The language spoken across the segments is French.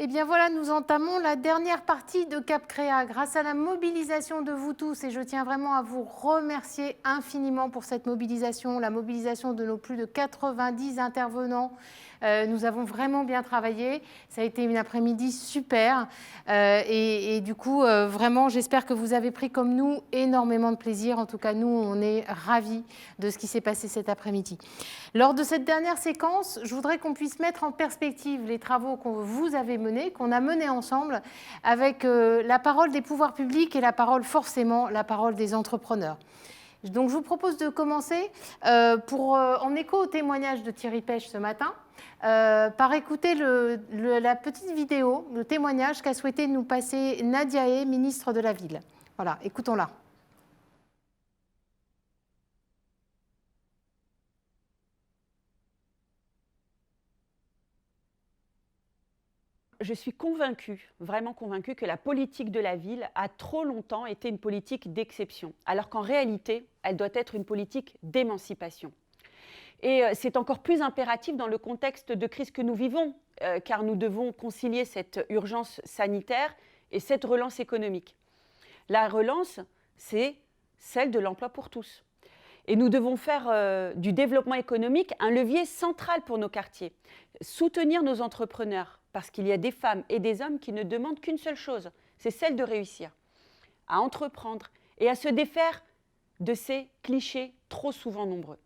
Eh bien voilà, nous entamons la dernière partie de Cap Créa grâce à la mobilisation de vous tous et je tiens vraiment à vous remercier infiniment pour cette mobilisation, la mobilisation de nos plus de 90 intervenants. Nous avons vraiment bien travaillé, ça a été une après-midi super et du coup vraiment j'espère que vous avez pris comme nous énormément de plaisir. En tout cas nous on est ravis de ce qui s'est passé cet après-midi. Lors de cette dernière séquence, je voudrais qu'on puisse mettre en perspective les travaux que vous avez menés, qu'on a menés ensemble, avec la parole des pouvoirs publics et la parole, forcément, la parole des entrepreneurs. Donc, je vous propose de commencer en écho au témoignage de Thierry Pêche ce matin, par écouter la petite vidéo, le témoignage qu'a souhaité nous passer Nadia Hay, ministre de la Ville. Voilà, écoutons-la. Je suis convaincue, vraiment convaincue, que la politique de la ville a trop longtemps été une politique d'exception, alors qu'en réalité, elle doit être une politique d'émancipation. Et c'est encore plus impératif dans le contexte de crise que nous vivons, car nous devons concilier cette urgence sanitaire et cette relance économique. La relance, c'est celle de l'emploi pour tous. Et nous devons faire du développement économique un levier central pour nos quartiers. Soutenir nos entrepreneurs, parce qu'il y a des femmes et des hommes qui ne demandent qu'une seule chose, c'est celle de réussir, à entreprendre et à se défaire de ces clichés trop souvent nombreux.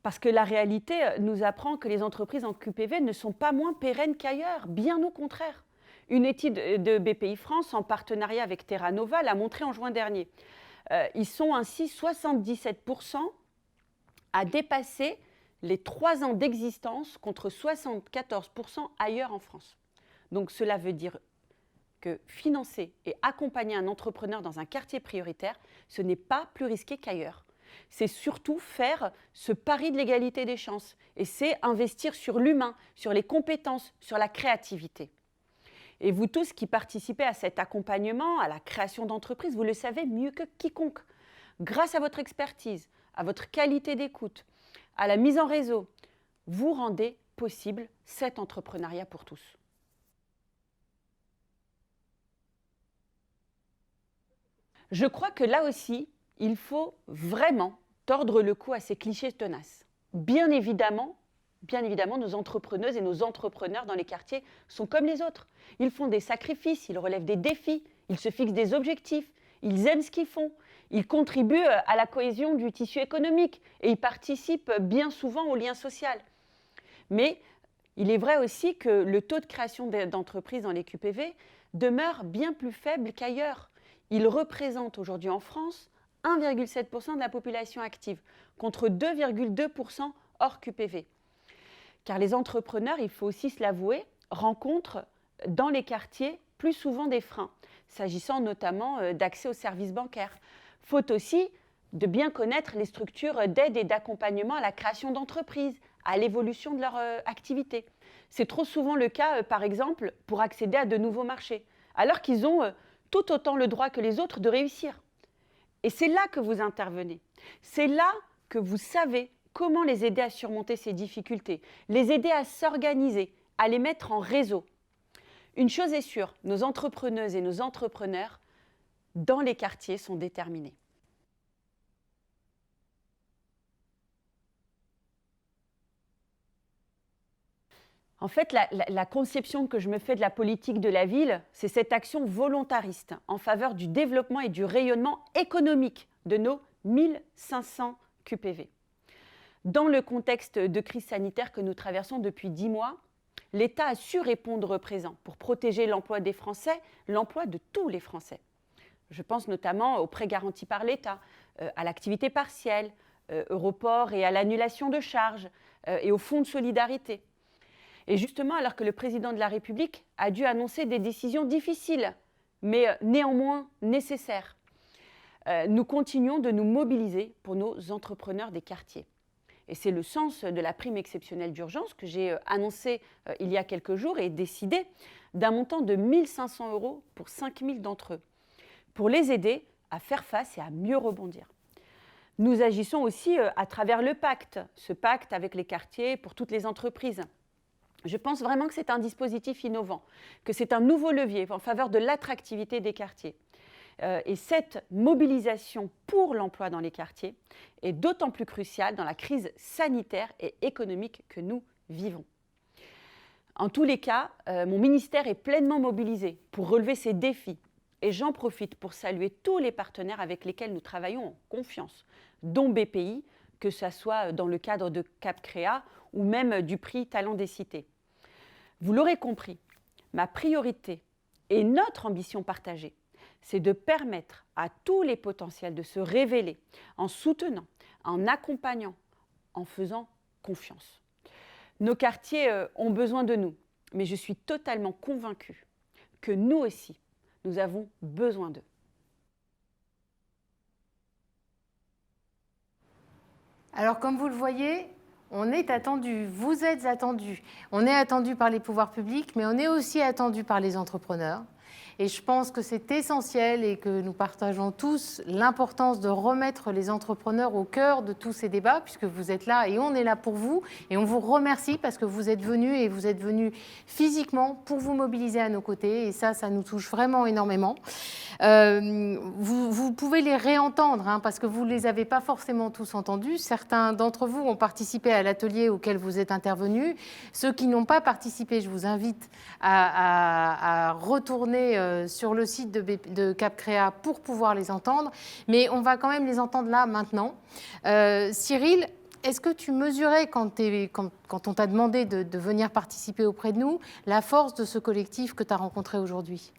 Parce que la réalité nous apprend que les entreprises en QPV ne sont pas moins pérennes qu'ailleurs, bien au contraire. Une étude de BPI France, en partenariat avec Terra Nova, l'a montré en juin dernier. Ils sont ainsi 77% à dépasser les 3 ans d'existence contre 74% ailleurs en France. Donc cela veut dire que financer et accompagner un entrepreneur dans un quartier prioritaire, ce n'est pas plus risqué qu'ailleurs. C'est surtout faire ce pari de l'égalité des chances et c'est investir sur l'humain, sur les compétences, sur la créativité. Et vous tous qui participez à cet accompagnement, à la création d'entreprises, vous le savez mieux que quiconque. Grâce à votre expertise, à votre qualité d'écoute, à la mise en réseau, vous rendez possible cet entrepreneuriat pour tous. Je crois que là aussi, il faut vraiment tordre le cou à ces clichés tenaces. Bien évidemment, nos entrepreneuses et nos entrepreneurs dans les quartiers sont comme les autres. Ils font des sacrifices, ils relèvent des défis, ils se fixent des objectifs, ils aiment ce qu'ils font, ils contribuent à la cohésion du tissu économique et ils participent bien souvent au lien social. Mais il est vrai aussi que le taux de création d'entreprises dans les QPV demeure bien plus faible qu'ailleurs. Il représente aujourd'hui en France 1,7% de la population active, contre 2,2% hors QPV. Car les entrepreneurs, il faut aussi se l'avouer, rencontrent dans les quartiers plus souvent des freins, s'agissant notamment d'accès aux services bancaires. Faut aussi de bien connaître les structures d'aide et d'accompagnement à la création d'entreprises, à l'évolution de leur activité. C'est trop souvent le cas, par exemple, pour accéder à de nouveaux marchés, alors qu'ils ont tout autant le droit que les autres de réussir. Et c'est là que vous intervenez. C'est là que vous savez comment les aider à surmonter ces difficultés, les aider à s'organiser, à les mettre en réseau. Une chose est sûre, nos entrepreneuses et nos entrepreneurs dans les quartiers sont déterminés. En fait, la conception que je me fais de la politique de la ville, c'est cette action volontariste en faveur du développement et du rayonnement économique de nos 1500 QPV. Dans le contexte de crise sanitaire que nous traversons depuis 10 mois, l'État a su répondre présent pour protéger l'emploi des Français, l'emploi de tous les Français. Je pense notamment aux prêts garantis par l'État, à l'activité partielle, au report et à l'annulation de charges et au fonds de solidarité. Et justement, alors que le président de la République a dû annoncer des décisions difficiles, mais néanmoins nécessaires, nous continuons de nous mobiliser pour nos entrepreneurs des quartiers. Et c'est le sens de la prime exceptionnelle d'urgence que j'ai annoncée il y a quelques jours et décidé d'un montant de 1 500 € pour 5 000 d'entre eux, pour les aider à faire face et à mieux rebondir. Nous agissons aussi à travers le pacte, ce pacte avec les quartiers pour toutes les entreprises. Je pense vraiment que c'est un dispositif innovant, que c'est un nouveau levier en faveur de l'attractivité des quartiers. Et cette mobilisation pour l'emploi dans les quartiers est d'autant plus cruciale dans la crise sanitaire et économique que nous vivons. En tous les cas, mon ministère est pleinement mobilisé pour relever ces défis. Et j'en profite pour saluer tous les partenaires avec lesquels nous travaillons en confiance, dont BPI, que ce soit dans le cadre de Cap Créa ou même du prix Talent des Cités. Vous l'aurez compris, ma priorité et notre ambition partagée, c'est de permettre à tous les potentiels de se révéler en soutenant, en accompagnant, en faisant confiance. Nos quartiers ont besoin de nous, mais je suis totalement convaincue que nous aussi, nous avons besoin d'eux. Alors, comme vous le voyez, on est attendu, vous êtes attendus. On est attendu par les pouvoirs publics, mais on est aussi attendu par les entrepreneurs. Et je pense que c'est essentiel et que nous partageons tous l'importance de remettre les entrepreneurs au cœur de tous ces débats, puisque vous êtes là et on est là pour vous. Et on vous remercie parce que vous êtes venus et vous êtes venus physiquement pour vous mobiliser à nos côtés. Et ça nous touche vraiment énormément. Vous pouvez les réentendre hein, parce que vous ne les avez pas forcément tous entendus. Certains d'entre vous ont participé à l'atelier auquel vous êtes intervenus. Ceux qui n'ont pas participé, je vous invite à retourner sur le site de Cap Créa pour pouvoir les entendre. Mais on va quand même les entendre là, maintenant. Cyril, est-ce que tu mesurais, quand on t'a demandé de venir participer auprès de nous, la force de ce collectif que tu as rencontré aujourd'hui ?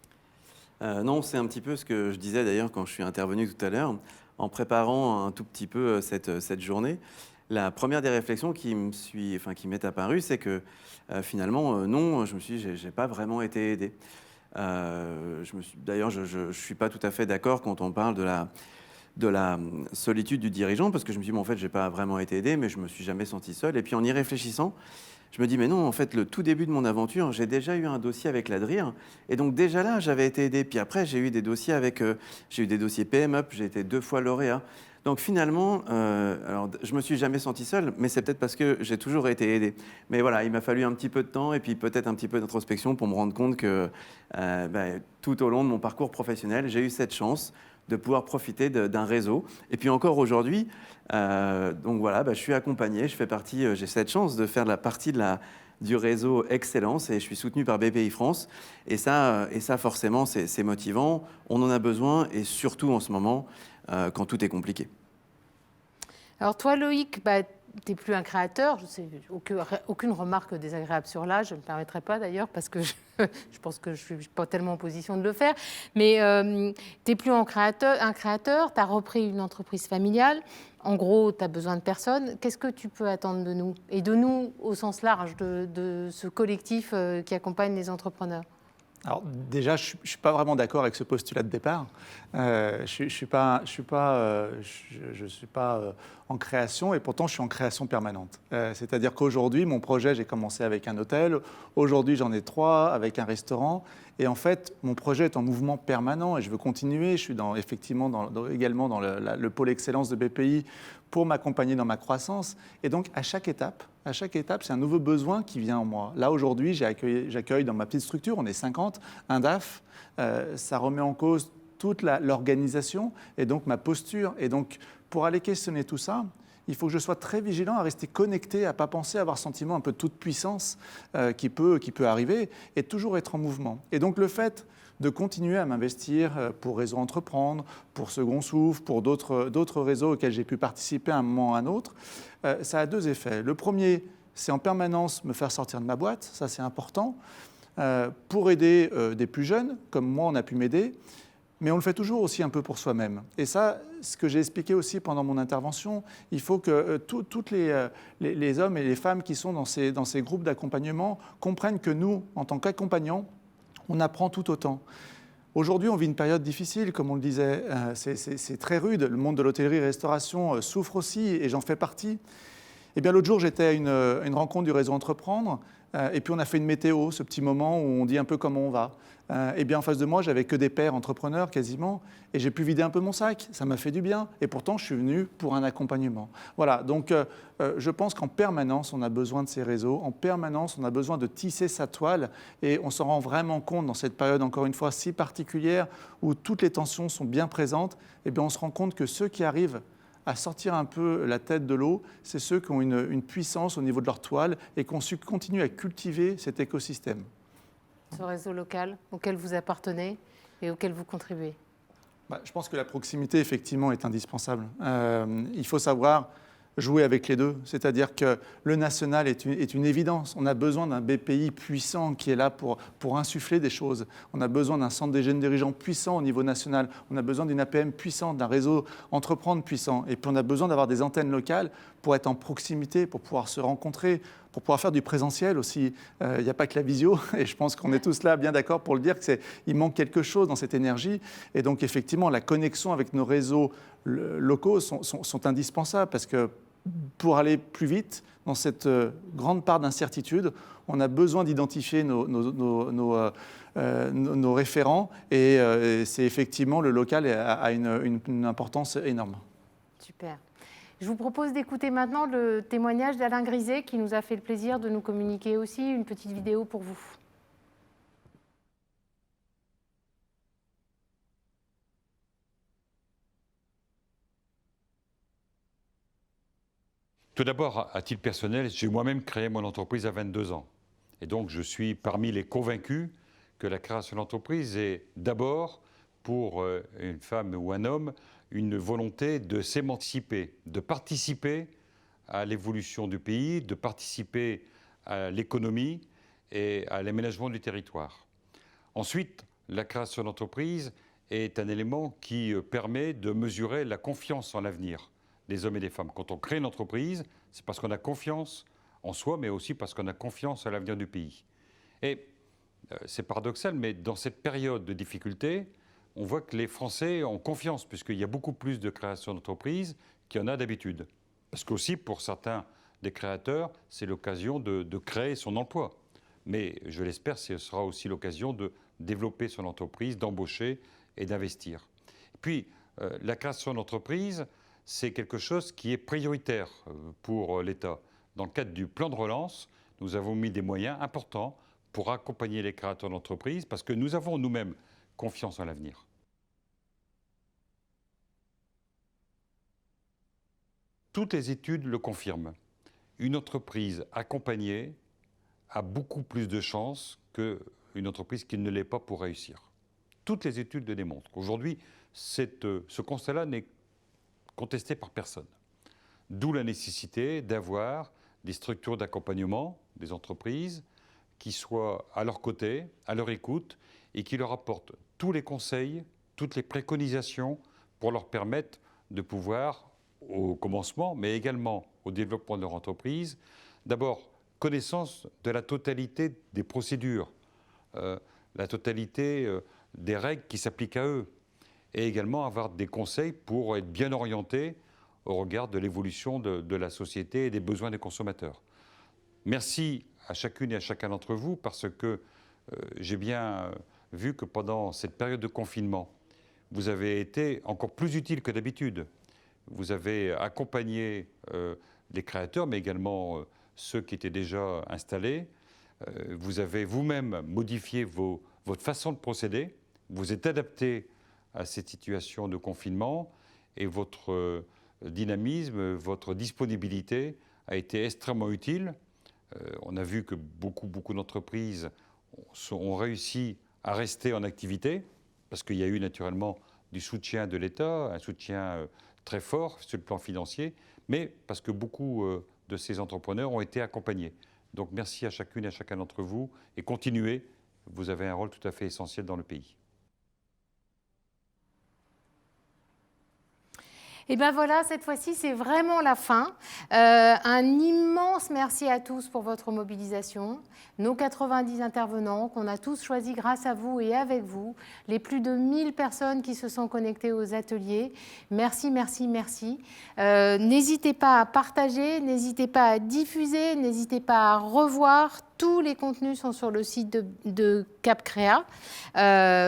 Non, c'est un petit peu ce que je disais d'ailleurs quand je suis intervenu tout à l'heure, en préparant un tout petit peu cette journée. La première des réflexions qui m'est apparue, c'est que finalement, non, je me suis dit, j'ai pas vraiment été aidé. D'ailleurs, je suis pas tout à fait d'accord quand on parle de la solitude du dirigeant, parce que je me dis, bon, en fait, j'ai pas vraiment été aidé, mais je me suis jamais senti seul. Et puis en y réfléchissant, je me dis, mais non, en fait, le tout début de mon aventure, j'ai déjà eu un dossier avec l'ADRIR. Et donc, déjà là, j'avais été aidé. Puis après, j'ai eu des dossiers j'ai eu des dossiers PM-UP, j'ai été 2 fois lauréat. Donc finalement, alors, je me suis jamais senti seul, mais c'est peut-être parce que j'ai toujours été aidé. Mais voilà, il m'a fallu un petit peu de temps et puis peut-être un petit peu d'introspection pour me rendre compte que tout au long de mon parcours professionnel, j'ai eu cette chance de pouvoir profiter d'un réseau. Et puis encore aujourd'hui, donc voilà, je suis accompagné, j'ai cette chance de faire la partie du réseau Excellence et je suis soutenu par BPI France. Et ça forcément, c'est motivant. On en a besoin et surtout en ce moment, quand tout est compliqué. Alors toi, Loïc, tu n'es plus un créateur. Je sais, aucune remarque désagréable sur l'âge, je ne me permettrai pas d'ailleurs, parce que je pense que je ne suis pas tellement en position de le faire. Mais tu n'es plus un créateur, tu as repris une entreprise familiale. En gros, tu as besoin de personnes. Qu'est-ce que tu peux attendre de nous ? Et de nous au sens large, de ce collectif qui accompagne les entrepreneurs ? Alors déjà, je ne suis pas vraiment d'accord avec ce postulat de départ. Je ne suis pas en création et pourtant je suis en création permanente. C'est-à-dire qu'aujourd'hui, mon projet, j'ai commencé avec un hôtel. Aujourd'hui, j'en ai 3 avec un restaurant. Et en fait, mon projet est en mouvement permanent et je veux continuer. Je suis également dans le pôle excellence de BPI pour m'accompagner dans ma croissance. Et donc, à chaque étape, c'est un nouveau besoin qui vient en moi. Là, aujourd'hui, j'accueille dans ma petite structure, on est 50, un DAF. Ça remet en cause toute l'organisation et donc ma posture. Et donc, pour aller questionner tout ça, il faut que je sois très vigilant à rester connecté, à ne pas penser avoir sentiment un peu de toute puissance qui peut arriver et toujours être en mouvement. Et donc, le fait de continuer à m'investir pour Réseau Entreprendre, pour Second Souffle, pour d'autres réseaux auxquels j'ai pu participer à un moment ou à un autre, ça a 2 effets. Le premier, c'est en permanence me faire sortir de ma boîte, ça c'est important, pour aider des plus jeunes, comme moi on a pu m'aider, mais on le fait toujours aussi un peu pour soi-même. Et ça, ce que j'ai expliqué aussi pendant mon intervention, il faut que tous les hommes et les femmes qui sont dans ces groupes d'accompagnement comprennent que nous, en tant qu'accompagnants, on apprend tout autant. Aujourd'hui, on vit une période difficile, comme on le disait, c'est très rude. Le monde de l'hôtellerie-restauration souffre aussi, et j'en fais partie. Eh bien, l'autre jour, j'étais à une rencontre du réseau Entreprendre, et puis on a fait une météo, ce petit moment où on dit un peu comment on va. Eh bien, en face de moi, j'avais que des pères entrepreneurs quasiment, et j'ai pu vider un peu mon sac. Ça m'a fait du bien, et pourtant, je suis venu pour un accompagnement. Voilà, donc je pense qu'en permanence, on a besoin de ces réseaux, en permanence, on a besoin de tisser sa toile, et on s'en rend vraiment compte dans cette période, encore une fois, si particulière, où toutes les tensions sont bien présentes. Eh bien, on se rend compte que ceux qui arrivent à sortir un peu la tête de l'eau, c'est ceux qui ont une puissance au niveau de leur toile et qui ont su continuer à cultiver cet écosystème. Ce réseau local auquel vous appartenez et auquel vous contribuez. Je pense que la proximité, effectivement, est indispensable. Il faut savoir jouer avec les deux. C'est-à-dire que le national est une évidence. On a besoin d'un BPI puissant qui est là pour insuffler des choses. On a besoin d'un centre des jeunes dirigeants puissant au niveau national. On a besoin d'une APM puissante, d'un réseau entreprendre puissant. Et puis on a besoin d'avoir des antennes locales pour être en proximité, pour pouvoir se rencontrer, pour pouvoir faire du présentiel aussi. Il n'y a pas que la visio, et je pense qu'on est tous là bien d'accord pour le dire qu'il manque quelque chose dans cette énergie. Et donc effectivement, la connexion avec nos réseaux locaux sont indispensables parce que pour aller plus vite dans cette grande part d'incertitude, on a besoin d'identifier nos référents et c'est effectivement le local a une importance énorme. Super. Je vous propose d'écouter maintenant le témoignage d'Alain Griset qui nous a fait le plaisir de nous communiquer aussi une petite vidéo pour vous. Tout d'abord, à titre personnel, j'ai moi-même créé mon entreprise à 22 ans. Et donc, je suis parmi les convaincus que la création d'entreprise est d'abord, pour une femme ou un homme, une volonté de s'émanciper, de participer à l'évolution du pays, de participer à l'économie et à l'aménagement du territoire. Ensuite, la création d'entreprise est un élément qui permet de mesurer la confiance en l'avenir des hommes et des femmes. Quand on crée une entreprise, c'est parce qu'on a confiance en soi, mais aussi parce qu'on a confiance à l'avenir du pays. Et c'est paradoxal, mais dans cette période de difficulté, on voit que les Français ont confiance, puisqu'il y a beaucoup plus de création d'entreprises qu'il y en a d'habitude. Parce qu'aussi, pour certains des créateurs, c'est l'occasion de créer son emploi. Mais je l'espère, ce sera aussi l'occasion de développer son entreprise, d'embaucher et d'investir. Et puis, la création d'entreprise, c'est quelque chose qui est prioritaire pour l'État. Dans le cadre du plan de relance, nous avons mis des moyens importants pour accompagner les créateurs d'entreprises parce que nous avons nous-mêmes confiance en l'avenir. Toutes les études le confirment. Une entreprise accompagnée a beaucoup plus de chances qu'une entreprise qui ne l'est pas pour réussir. Toutes les études le démontrent. Aujourd'hui, ce constat-là n'est contesté par personne. D'où la nécessité d'avoir des structures d'accompagnement des entreprises qui soient à leur côté, à leur écoute et qui leur apportent tous les conseils, toutes les préconisations pour leur permettre de pouvoir, au commencement, mais également au développement de leur entreprise, d'abord connaissance de la totalité des procédures, la totalité des règles qui s'appliquent à eux, et également avoir des conseils pour être bien orientés au regard de l'évolution de la société et des besoins des consommateurs. Merci à chacune et à chacun d'entre vous parce que j'ai bien vu que pendant cette période de confinement, vous avez été encore plus utile que d'habitude. Vous avez accompagné les créateurs, mais également ceux qui étaient déjà installés. Vous avez vous-même modifié votre façon de procéder. Vous êtes adapté à cette situation de confinement et votre dynamisme, votre disponibilité a été extrêmement utile. On a vu que beaucoup d'entreprises ont réussi à rester en activité parce qu'il y a eu naturellement du soutien de l'État, un soutien très fort sur le plan financier, mais parce que beaucoup de ces entrepreneurs ont été accompagnés. Donc merci à chacune et à chacun d'entre vous et continuez, vous avez un rôle tout à fait essentiel dans le pays. Et bien voilà, cette fois-ci, c'est vraiment la fin. Un immense merci à tous pour votre mobilisation. Nos 90 intervenants qu'on a tous choisis grâce à vous et avec vous. Les plus de 1000 personnes qui se sont connectées aux ateliers. Merci, merci, merci. N'hésitez pas à partager, n'hésitez pas à diffuser, n'hésitez pas à revoir. Tous les contenus sont sur le site de CapCréa.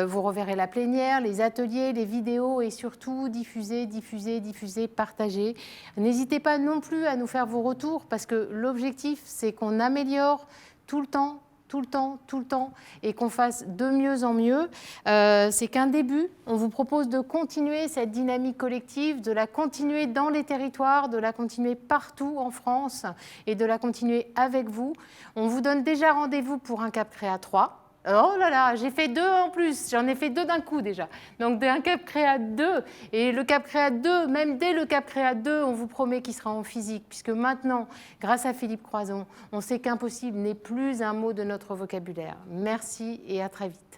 Vous reverrez la plénière, les ateliers, les vidéos et surtout diffuser, diffuser, diffuser, partager. N'hésitez pas non plus à nous faire vos retours parce que l'objectif, c'est qu'on améliore tout le temps, tout le temps, tout le temps, et qu'on fasse de mieux en mieux. C'est qu'un début. On vous propose de continuer cette dynamique collective, de la continuer dans les territoires, de la continuer partout en France et de la continuer avec vous. On vous donne déjà rendez-vous pour un CapCréa 3. Oh là là, j'ai fait 2 en plus, j'en ai fait 2 d'un coup déjà. Donc un CapCréa 2, et le CapCréa 2, même dès le CapCréa 2, on vous promet qu'il sera en physique, puisque maintenant, grâce à Philippe Croison, on sait qu'impossible n'est plus un mot de notre vocabulaire. Merci et à très vite.